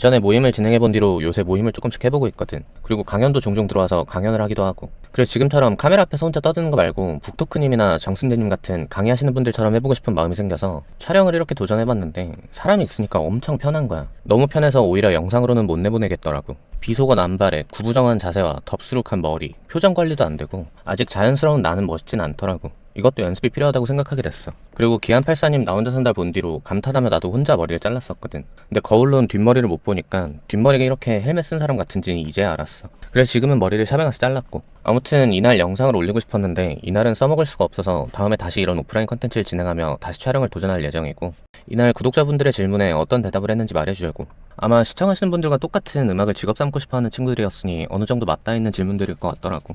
이전에 모임을 진행해본 뒤로 요새 모임을 조금씩 해보고 있거든. 그리고 강연도 종종 들어와서 강연을 하기도 하고. 그래서 지금처럼 카메라 앞에서 혼자 떠드는 거 말고 북토크님이나 정승재님 같은 강의하시는 분들처럼 해보고 싶은 마음이 생겨서 촬영을 이렇게 도전해봤는데 사람이 있으니까 엄청 편한 거야. 너무 편해서 오히려 영상으로는 못 내보내겠더라고. 비속어 남발에 구부정한 자세와 덥수룩한 머리, 표정 관리도 안 되고 아직 자연스러운 나는 멋있진 않더라고. 이것도 연습이 필요하다고 생각하게 됐어. 그리고 기안84님 나 혼자 산다 본 뒤로 감탄하며 나도 혼자 머리를 잘랐었거든. 근데 거울로는 뒷머리를 못 보니까 뒷머리가 이렇게 헬멧 쓴 사람 같은지 이제야 알았어. 그래서 지금은 머리를 샵에 가서 잘랐고. 아무튼 이날 영상을 올리고 싶었는데 이날은 써먹을 수가 없어서 다음에 다시 이런 오프라인 컨텐츠를 진행하며 다시 촬영을 도전할 예정이고, 이날 구독자분들의 질문에 어떤 대답을 했는지 말해주려고. 아마 시청하시는 분들과 똑같은 음악을 직업 삼고 싶어하는 친구들이었으니 어느 정도 맞닿아 있는 질문들일 것 같더라고.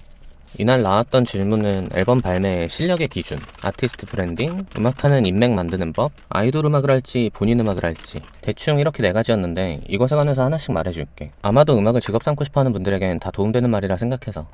이날 나왔던 질문은 앨범 발매의 실력의 기준, 아티스트 브랜딩, 음악하는 인맥 만드는 법, 아이돌 음악을 할지 본인 음악을 할지, 대충 이렇게 4가지였는데 이것에 관해서 하나씩 말해줄게. 아마도 음악을 직업 삼고 싶어하는 분들에겐 다 도움되는 말이라 생각해서.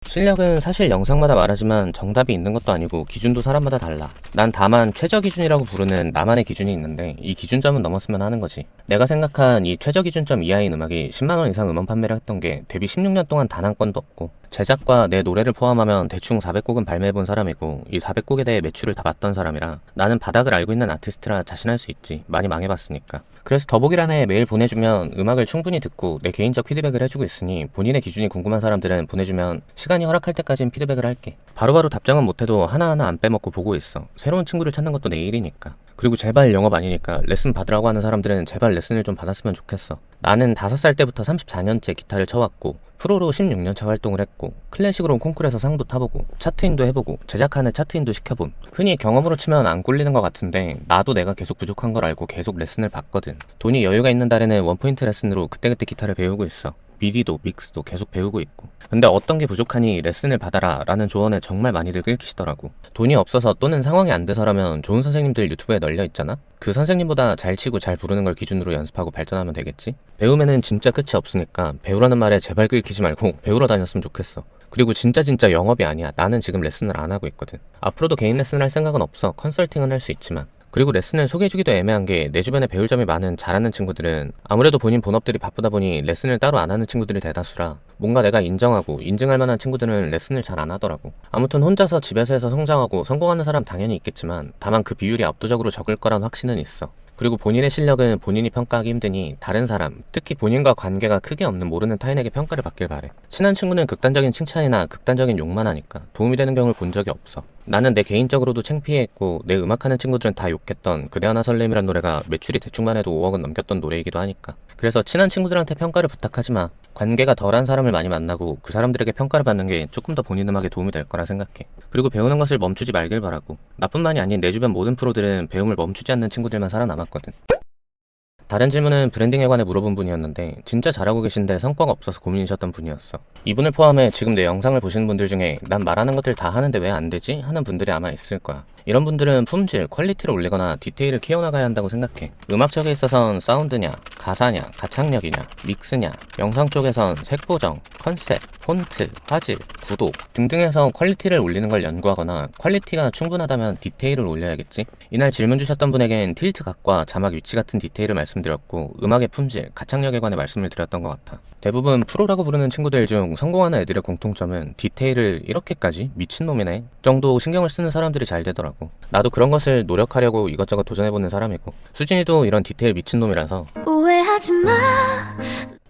실력은 사실 영상마다 말하지만 정답이 있는 것도 아니고 기준도 사람마다 달라. 난 다만 최저 기준이라고 부르는 나만의 기준이 있는데 이 기준점은 넘었으면 하는 거지. 내가 생각한 이 최저 기준점 이하인 음악이 10만원 이상 음원 판매를 했던 게 데뷔 16년 동안 단 한 건도 없고, 제작과 내 노래를 포함하면 대충 400곡은 발매해본 사람이고 이 400곡에 대해 매출을 다 봤던 사람이라 나는 바닥을 알고 있는 아티스트라 자신할 수 있지. 많이 망해봤으니까. 그래서 더보기란에 메일 보내주면 음악을 충분히 듣고 내 개인적 피드백을 해주고 있으니 본인의 기준이 궁금한 사람들은 보내주면 시간이 허락할 때까진 피드백을 할게. 바로바로 답장은 못해도 하나하나 안 빼먹고 보고 있어. 새로운 친구를 찾는 것도 내 일이니까. 그리고 제발 영업 아니니까 레슨 받으라고 하는 사람들은 제발 레슨을 좀 받았으면 좋겠어. 나는 5살 때부터 34년째 기타를 쳐왔고 프로로 16년차 활동을 했고 클래식으로 콩쿠르에서 상도 타보고 차트인도 해보고 제작하는 차트인도 시켜본. 흔히 경험으로 치면 안 꿀리는 것 같은데 나도 내가 계속 부족한 걸 알고 계속 레슨을 받거든. 돈이 여유가 있는 달에는 원포인트 레슨으로 그때그때 기타를 배우고 있어. 미디도 믹스도 계속 배우고 있고. 근데 어떤 게 부족하니 레슨을 받아라 라는 조언에 정말 많이들 끌키시더라고. 돈이 없어서 또는 상황이 안 돼서라면 좋은 선생님들 유튜브에 널려 있잖아? 그 선생님보다 잘 치고 잘 부르는 걸 기준으로 연습하고 발전하면 되겠지? 배움에는 진짜 끝이 없으니까 배우라는 말에 제발 끌키지 말고 배우러 다녔으면 좋겠어. 그리고 진짜 영업이 아니야. 나는 지금 레슨을 안 하고 있거든. 앞으로도 개인 레슨을 할 생각은 없어. 컨설팅은 할 수 있지만. 그리고 레슨을 소개해주기도 애매한 게 내 주변에 배울 점이 많은 잘하는 친구들은 아무래도 본인 본업들이 바쁘다 보니 레슨을 따로 안 하는 친구들이 대다수라 뭔가 내가 인정하고 인증할 만한 친구들은 레슨을 잘 안 하더라고. 아무튼 혼자서 집에서 해서 성장하고 성공하는 사람 당연히 있겠지만 다만 그 비율이 압도적으로 적을 거란 확신은 있어. 그리고 본인의 실력은 본인이 평가하기 힘드니 다른 사람, 특히 본인과 관계가 크게 없는 모르는 타인에게 평가를 받길 바래. 친한 친구는 극단적인 칭찬이나 극단적인 욕만 하니까 도움이 되는 경우를 본 적이 없어. 나는 내 개인적으로도 창피해했고 내 음악하는 친구들은 다 욕했던 그대 하나 설렘이란 노래가 매출이 대충만 해도 5억은 넘겼던 노래이기도 하니까. 그래서 친한 친구들한테 평가를 부탁하지 마. 관계가 덜한 사람을 많이 만나고 그 사람들에게 평가를 받는 게 조금 더 본인 음악에 도움이 될 거라 생각해. 그리고 배우는 것을 멈추지 말길 바라고. 나뿐만이 아닌 내 주변 모든 프로들은 배움을 멈추지 않는 친구들만 살아남았거든. 다른 질문은 브랜딩에 관해 물어본 분이었는데 진짜 잘하고 계신데 성과가 없어서 고민이셨던 분이었어. 이분을 포함해 지금 내 영상을 보시는 분들 중에 난 말하는 것들 다 하는데 왜 안 되지? 하는 분들이 아마 있을 거야. 이런 분들은 품질, 퀄리티를 올리거나 디테일을 키워나가야 한다고 생각해. 음악 쪽에 있어선 사운드냐, 가사냐, 가창력이냐, 믹스냐, 영상 쪽에선 색 보정, 컨셉, 폰트, 화질, 구도 등등해서 퀄리티를 올리는 걸 연구하거나 퀄리티가 충분하다면 디테일을 올려야겠지. 이날 질문 주셨던 분에겐 틸트 각과 자막 위치 같은 디테일을 말씀드렸고 음악의 품질, 가창력에 관해 말씀을 드렸던 것 같아. 대부분 프로라고 부르는 친구들 중 성공하는 애들의 공통점은 디테일을 이렇게까지 미친놈이네 정도 신경을 쓰는 사람들이 잘 되더라고. 나도 그런 것을 노력하려고 이것저것 도전해보는 사람이고 수진이도 이런 디테일 미친놈이라서 오해하지 마.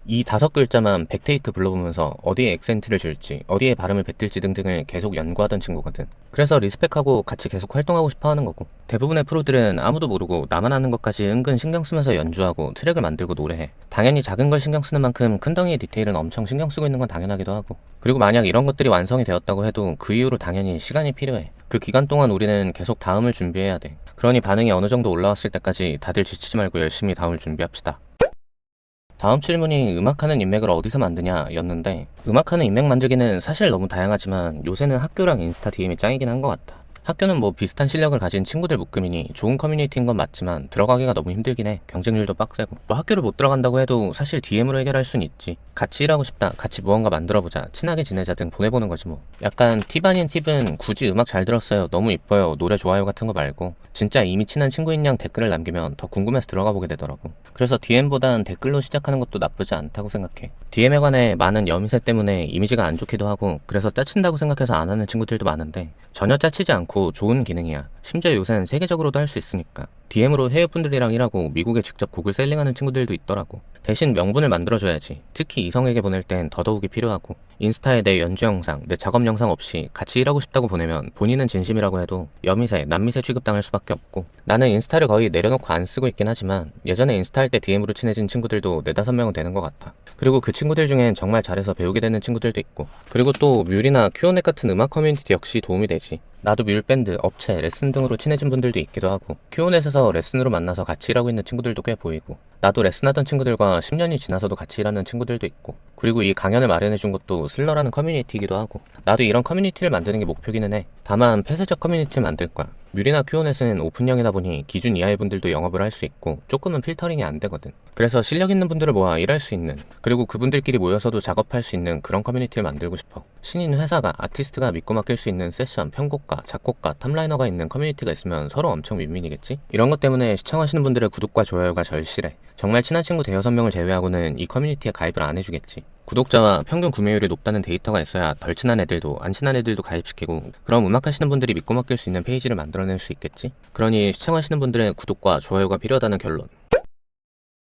이 5글자만 100테이크 불러보면서 어디에 액센트를 줄지 어디에 발음을 뱉을지 등등을 계속 연구하던 친구거든. 그래서 리스펙하고 같이 계속 활동하고 싶어 하는 거고, 대부분의 프로들은 아무도 모르고 나만 아는 것까지 은근 신경 쓰면서 연주하고 트랙을 만들고 노래해. 당연히 작은 걸 신경 쓰는 만큼 큰 덩이의 디테일은 엄청 신경 쓰고 있는 건 당연하기도 하고, 그리고 만약 이런 것들이 완성이 되었다고 해도 그 이후로 당연히 시간이 필요해. 그 기간 동안 우리는 계속 다음을 준비해야 돼. 그러니 반응이 어느 정도 올라왔을 때까지 다들 지치지 말고 열심히 다음을 준비합시다. 다음 질문이 음악하는 인맥을 어디서 만드냐 였는데, 음악하는 인맥 만들기는 사실 너무 다양하지만 요새는 학교랑 인스타 DM이 짱이긴 한 것 같아. 학교는 뭐 비슷한 실력을 가진 친구들 묶음이니 좋은 커뮤니티인 건 맞지만 들어가기가 너무 힘들긴 해. 경쟁률도 빡세고. 뭐 학교를 못 들어간다고 해도 사실 DM으로 해결할 순 있지. 같이 일하고 싶다, 같이 무언가 만들어보자, 친하게 지내자 등 보내보는 거지 뭐. 약간 팁 아닌 팁은 굳이 음악 잘 들었어요, 너무 이뻐요, 노래 좋아요 같은 거 말고 진짜 이미 친한 친구인 양 댓글을 남기면 더 궁금해서 들어가 보게 되더라고. 그래서 DM보단 댓글로 시작하는 것도 나쁘지 않다고 생각해. DM에 관해 많은 여미새 때문에 이미지가 안 좋기도 하고 그래서 짜친다고 생각해서 안 하는 친구들도 많은데 전혀 짜치지 않고 좋은 기능이야. 심지어 요새는 세계적으로도 할 수 있으니까. DM으로 해외분들이랑 일하고 미국에 직접 곡을 셀링하는 친구들도 있더라고. 대신 명분을 만들어줘야지. 특히 이성에게 보낼 땐 더더욱이 필요하고. 인스타에 내 연주 영상, 내 작업 영상 없이 같이 일하고 싶다고 보내면 본인은 진심이라고 해도 여미새, 남미새 취급당할 수밖에 없고. 나는 인스타를 거의 내려놓고 안 쓰고 있긴 하지만 예전에 인스타 할 때 DM으로 친해진 친구들도 4-5명은 되는 것 같아. 그리고 그 친구들 중엔 정말 잘해서 배우게 되는 친구들도 있고. 그리고 또 뮤리나 큐어넷 같은 음악 커뮤니티 역시 도움이 되지. 나도 뮤밴드, 업체, 레슨 등으로 친해진 분들도 있기도 하고 큐어넷에서 레슨으로 만나서 같이 일하고 있는 친구들도 꽤 보이고 나도 레슨하던 친구들과 10년이 지나서도 같이 일하는 친구들도 있고 그리고 이 강연을 마련해준 것도 슬러라는 커뮤니티이기도 하고 나도 이런 커뮤니티를 만드는 게 목표기는 해. 다만 폐쇄적 커뮤니티를 만들 거야. 뮤리나 큐어넷은 오픈형이다 보니 기준 이하의 분들도 영업을 할 수 있고 조금은 필터링이 안 되거든. 그래서 실력 있는 분들을 모아 일할 수 있는 그리고 그분들끼리 모여서도 작업할 수 있는 그런 커뮤니티를 만들고 싶어. 신인 회사가 아티스트가 믿고 맡길 수 있는 세션, 편곡가, 작곡가, 탑라이너가 있는 커뮤니티가 있으면 서로 엄청 윈윈이겠지? 이런 것 때문에 시청하시는 분들의 구독과 좋아요가 절실해. 정말 친한 친구 5-6명을 제외하고는 이 커뮤니티에 가입을 안 해주겠지. 구독자와 평균 구매율이 높다는 데이터가 있어야 덜 친한 애들도 안 친한 애들도 가입시키고 그럼 음악하시는 분들이 믿고 맡길 수 있는 페이지를 만들어낼 수 있겠지? 그러니 시청하시는 분들의 구독과 좋아요가 필요하다는 결론.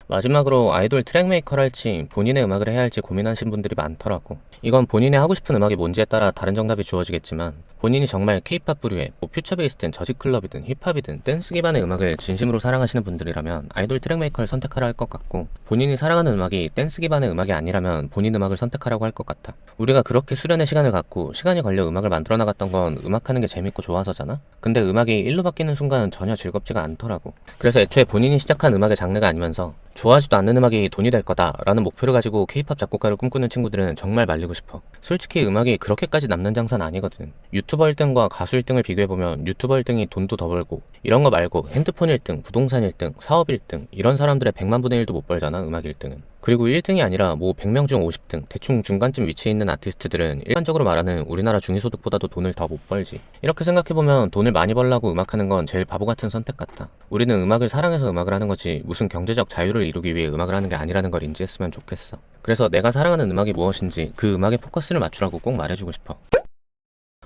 마지막으로 아이돌 트랙메이커를 할지 본인의 음악을 해야 할지 고민하신 분들이 많더라고. 이건 본인의 하고 싶은 음악이 뭔지에 따라 다른 정답이 주어지겠지만 본인이 정말 케이팝 부류의 퓨처 베이스든 저지클럽이든 힙합이든 댄스 기반의 음악을 진심으로 사랑하시는 분들이라면 아이돌 트랙메이커를 선택하라 할 것 같고 본인이 사랑하는 음악이 댄스 기반의 음악이 아니라면 본인 음악을 선택하라고 할 것 같아. 우리가 그렇게 수련의 시간을 갖고 시간이 걸려 음악을 만들어 나갔던 건 음악하는 게 재밌고 좋아서잖아? 근데 음악이 일로 바뀌는 순간 전혀 즐겁지가 않더라고. 그래서 애초에 본인이 시작한 음악의 장르가 아니면서 좋아하지도 않는 음악이 돈이 될 거다 라는 목표를 가지고 케이팝 작곡가를 꿈꾸는 친구들은 정말 말리고 싶어. 솔직히 음악이 그렇게까지 남는 장사는 아니거든. 유튜버 1등과 가수 1등을 비교해보면 유튜버 1등이 돈도 더 벌고 이런 거 말고 핸드폰 1등, 부동산 1등, 사업 1등 이런 사람들의 100만 분의 1도 못 벌잖아 음악 1등은. 그리고 1등이 아니라 뭐 100명 중 50등 대충 중간쯤 위치해 있는 아티스트들은 일반적으로 말하는 우리나라 중위소득보다도 돈을 더 못 벌지. 이렇게 생각해보면 돈을 많이 벌려고 음악하는 건 제일 바보 같은 선택 같아. 우리는 음악을 사랑해서 음악을 하는 거지 무슨 경제적 자유를 이루기 위해 음악을 하는 게 아니라는 걸 인지했으면 좋겠어. 그래서 내가 사랑하는 음악이 무엇인지 그 음악에 포커스를 맞추라고 꼭 말해주고 싶어.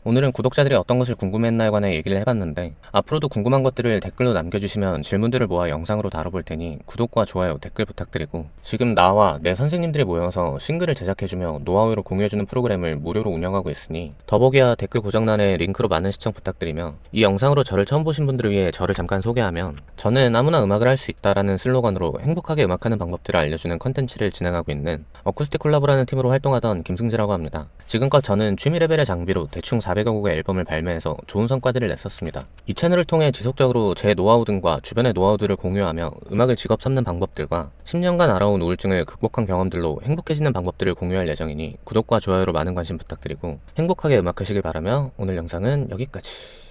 오늘은 구독자들이 어떤 것을 궁금해했나에 관해 얘기를 해봤는데 앞으로도 궁금한 것들을 댓글로 남겨주시면 질문들을 모아 영상으로 다뤄볼 테니 구독과 좋아요, 댓글 부탁드리고 지금 나와 내 선생님들이 모여서 싱글을 제작해주며 노하우를 공유해주는 프로그램을 무료로 운영하고 있으니 더보기와 댓글 고정란에 링크로 많은 시청 부탁드리며 이 영상으로 저를 처음 보신 분들을 위해 저를 잠깐 소개하면 저는 아무나 음악을 할 수 있다라는 슬로건으로 행복하게 음악하는 방법들을 알려주는 컨텐츠를 진행하고 있는 어쿠스틱 콜라보라는 팀으로 활동하던 김승지라고 합니다. 지금껏 저는 취미 레벨의 장비로 대충 400여 곡의 앨범을 발매해서 좋은 성과들을 냈었습니다. 이 채널을 통해 지속적으로 제 노하우 등과 주변의 노하우들을 공유하며 음악을 직업 삼는 방법들과 10년간 알아온 우울증을 극복한 경험들로 행복해지는 방법들을 공유할 예정이니 구독과 좋아요로 많은 관심 부탁드리고 행복하게 음악하시길 바라며 오늘 영상은 여기까지.